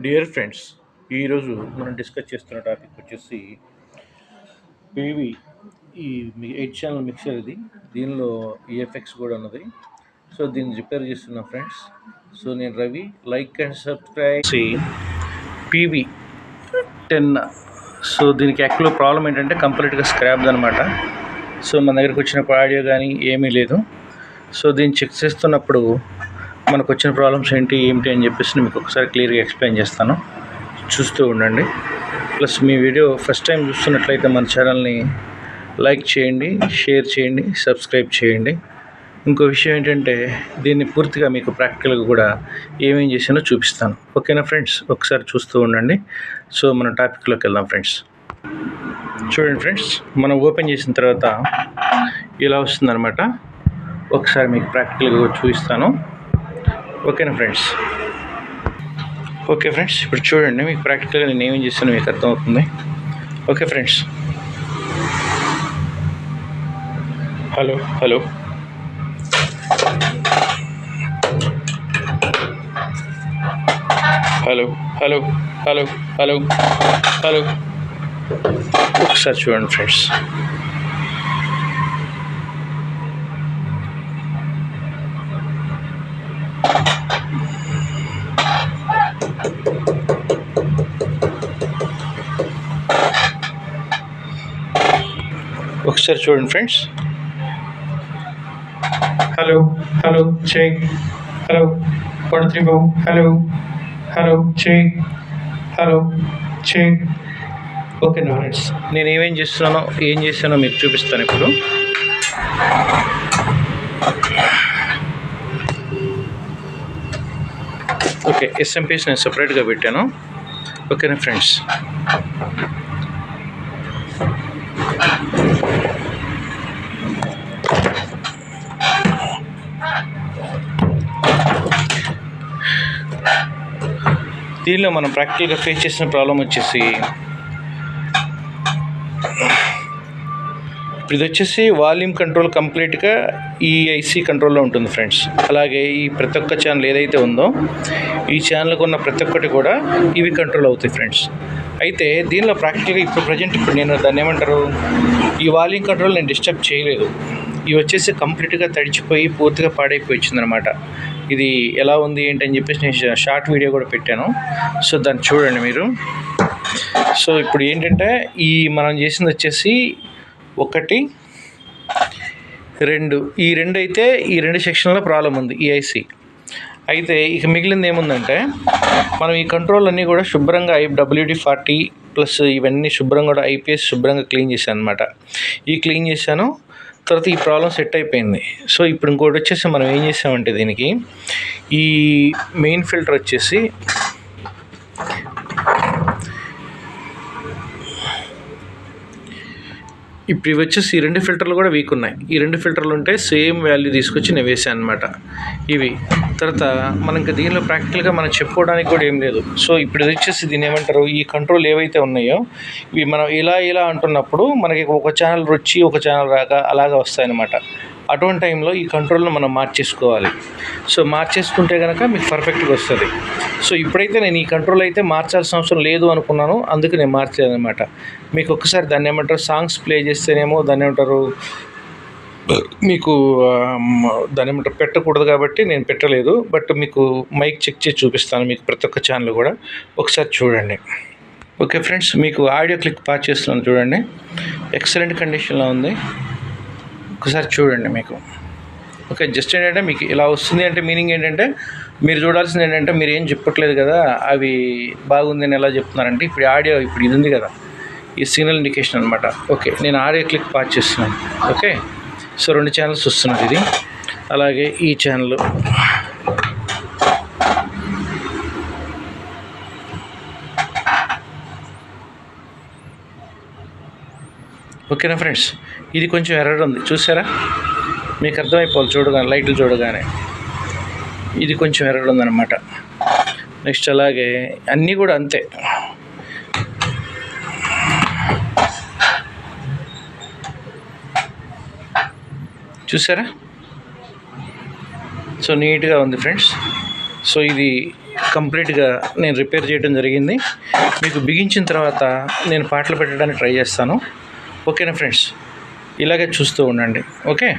Dear friends, ఈరోజు మనం discuss చేస్తున్న టాపిక్ వచ్చేసి పీవీ ఈ 8 ఛానల్ మిక్సర్ ఇది. దీనిలో ఈఎఫ్ఎక్స్ కూడా ఉన్నది. సో దీన్ని రిపేర్ చేస్తున్నా ఫ్రెండ్స్. సో నేను Ravi. Like and subscribe. PV 10. So దీనికి యాక్చువల్గా ప్రాబ్లం ఏంటంటే కంప్లీట్గా స్క్రాప్ అనమాట. సో మన దగ్గరికి వచ్చిన ఆడియో కానీ ఏమీ లేదు. సో దీన్ని చెక్ చేస్తున్నప్పుడు మనకు వచ్చిన ప్రాబ్లమ్స్ ఏమిటి అని చెప్పేసి మీకు ఒకసారి క్లియర్గా ఎక్స్ప్లెయిన్ చేస్తాను, చూస్తూ ఉండండి. ప్లస్ మీ వీడియో ఫస్ట్ టైం చూస్తున్నట్లయితే మన ఛానల్ని లైక్ చేయండి, షేర్ చేయండి, సబ్స్క్రైబ్ చేయండి. ఇంకో విషయం ఏంటంటే దీన్ని పూర్తిగా మీకు ప్రాక్టికల్గా కూడా ఏమేం చేసానో చూపిస్తాను. ఓకేనా ఫ్రెండ్స్, ఒకసారి చూస్తూ ఉండండి. సో మన టాపిక్లోకి వెళ్దాం ఫ్రెండ్స్. చూడండి ఫ్రెండ్స్, మనం ఓపెన్ చేసిన తర్వాత ఇలా వస్తుందన్నమాట. ఒకసారి మీకు ప్రాక్టికల్గా చూపిస్తాను. ఓకేనా ఫ్రెండ్స్. ఓకే ఫ్రెండ్స్, ఇప్పుడు చూడండి మీకు ప్రాక్టికల్గా నేను ఏమేం చేస్తానో మీకు అర్థమవుతుంది. Okay friends. Hello hello hello hello hello hello hello ఒకసారి చూడండి ఫ్రెండ్స్. ఒకసారి చూడండి friends. Hello hello check. Hello 1 3 4. Hello hello check. Hello check. ఓకేనా ఫ్రెండ్స్, నేను ఏం చేస్తానో మీకు చూపిస్తాను ఇప్పుడు. ఓకే, ఎస్ఎంపీస్ నేను సపరేట్గా పెట్టాను. ఓకేనా ఫ్రెండ్స్. దీనిలో మనం ప్రాక్టికల్గా ఫేస్ చేసిన ప్రాబ్లం వచ్చేసి ఇప్పుడు ఇది వచ్చేసి వాల్యూమ్ కంట్రోల్ కంప్లీట్గా ఈ ఐసీ కంట్రోల్లో ఉంటుంది ఫ్రెండ్స్. అలాగే ఈ ప్రతి ఒక్క ఛానల్ ఏదైతే ఉందో ఈ ఛానల్కి ఉన్న ప్రతి ఒక్కటి కూడా ఇవి కంట్రోల్ అవుతాయి ఫ్రెండ్స్. అయితే దీనిలో ప్రాక్టికల్గా ఇప్పుడు నేను దాన్ని ఏమంటారు, ఈ వాల్యూమ్ కంట్రోల్ నేను డిస్టర్బ్ చేయలేదు. ఇవి వచ్చేసి కంప్లీట్గా తడిచిపోయి పూర్తిగా పాడైపోయి వచ్చిందనమాట. ఇది ఎలా ఉంది ఏంటని చెప్పేసి నేను షార్ట్ వీడియో కూడా పెట్టాను. సో దాన్ని చూడండి మీరు. సో ఇప్పుడు ఏంటంటే మనం చేసింది వచ్చేసి 1 2 ఈ 2 అయితే ఈ 2 సెక్షన్లో ప్రాబ్లం ఉంది ఈ ఐసీ. అయితే ఇక మిగిలింది ఏముందంటే మనం ఈ కంట్రోల్ అన్నీ కూడా శుభ్రంగా WD-40 ప్లస్ ఇవన్నీ శుభ్రంగా కూడా ఐపీఎస్ శుభ్రంగా క్లీన్ చేశాను అనమాట. క్లీన్ చేశాను తర్వాత ఈ ప్రాబ్లం సెట్ అయిపోయింది. సో ఇప్పుడు ఇంకోటి వచ్చేసి మనం ఏం చేసామంటే దీనికి ఈ మెయిన్ ఫిల్టర్ వచ్చేసి ఇప్పుడు ఇవి వచ్చేసి ఈ 2 ఫిల్టర్లు కూడా వీక్ ఉన్నాయి. ఈ 2 ఫిల్టర్లు ఉంటే సేమ్ వాల్యూ తీసుకొచ్చి నేను వేసాను అనమాట ఇవి. తర్వాత మనకి దీనిలో ప్రాక్టికల్గా మనం చెప్పుకోవడానికి కూడా ఏం లేదు. సో ఇప్పుడు ఇది వచ్చేసి దీన్ని ఏమంటారు, ఈ కంట్రోల్ ఏవైతే ఉన్నాయో ఇవి మనం ఇలా అంటున్నప్పుడు మనకి ఒక ఛానల్ వచ్చి ఒక ఛానల్ రాక అలాగా వస్తాయన్నమాట. అటువంటి టైంలో ఈ కంట్రోల్ను మనం మార్చేసుకోవాలి. సో మార్చేసుకుంటే కనుక మీకు పర్ఫెక్ట్గా వస్తుంది. సో ఇప్పుడైతే నేను ఈ కంట్రోల్ అయితే మార్చాల్సిన అవసరం లేదు అనుకున్నాను, అందుకు నేను మార్చలేదు అనమాట. మీకు ఒక్కసారి దాన్ని ఏమంటారు, సాంగ్స్ ప్లే చేస్తేనేమో దాన్ని ఏమంటారు, మీకు దాన్ని ఏమంటారు పెట్టకూడదు కాబట్టి నేను పెట్టలేదు. బట్ మీకు మైక్ చెక్ చేసి చూపిస్తాను మీకు ప్రతి ఒక్క ఛానల్ కూడా. ఒకసారి చూడండి. ఓకే ఫ్రెండ్స్, మీకు ఆడియో క్లిక్ పాస్ చేస్తున్నాను చూడండి. ఎక్సలెంట్ కండిషన్లో ఉంది. ఒకసారి చూడండి మీకు. ఓకే, జస్ట్ ఏంటంటే మీకు ఇలా వస్తుంది అంటే మీనింగ్ ఏంటంటే మీరు చూడాల్సింది ఏంటంటే మీరు ఏం చెప్పట్లేదు కదా, అవి బాగుంది అని ఎలా చెప్తున్నారంటే ఇప్పుడు ఆడియో ఇప్పుడు ఇది ఉంది కదా, ఈ సిగ్నల్ ఇండికేషన్ అనమాట. ఓకే, నేను ఆడియో క్లిక్ పాస్ చేస్తున్నాను. ఓకే, సో 2 ఛానల్స్ వస్తున్నది ఇది. అలాగే ఈ ఛానల్ ఓకేనా ఫ్రెండ్స్. ఇది కొంచెం ఎర్రర్ ఉంది చూసారా, మీకు అర్థమైపోవాలి చూడగానే, లైట్లు చూడగానే ఇది కొంచెం ఎర్రర్ ఉందన్నమాట. నెక్స్ట్ అలాగే అన్నీ కూడా అంతే. చూసారా, సో నీట్గా ఉంది ఫ్రెండ్స్. సో ఇది కంప్లీట్గా నేను రిపేర్ చేయడం జరిగింది. మీకు బిగించిన తర్వాత నేను పాటలు పెట్టడానికి ట్రై చేస్తాను. ఓకేనా ఫ్రెండ్స్, ఇలాగే చూస్తూ ఉండండి. ఓకే.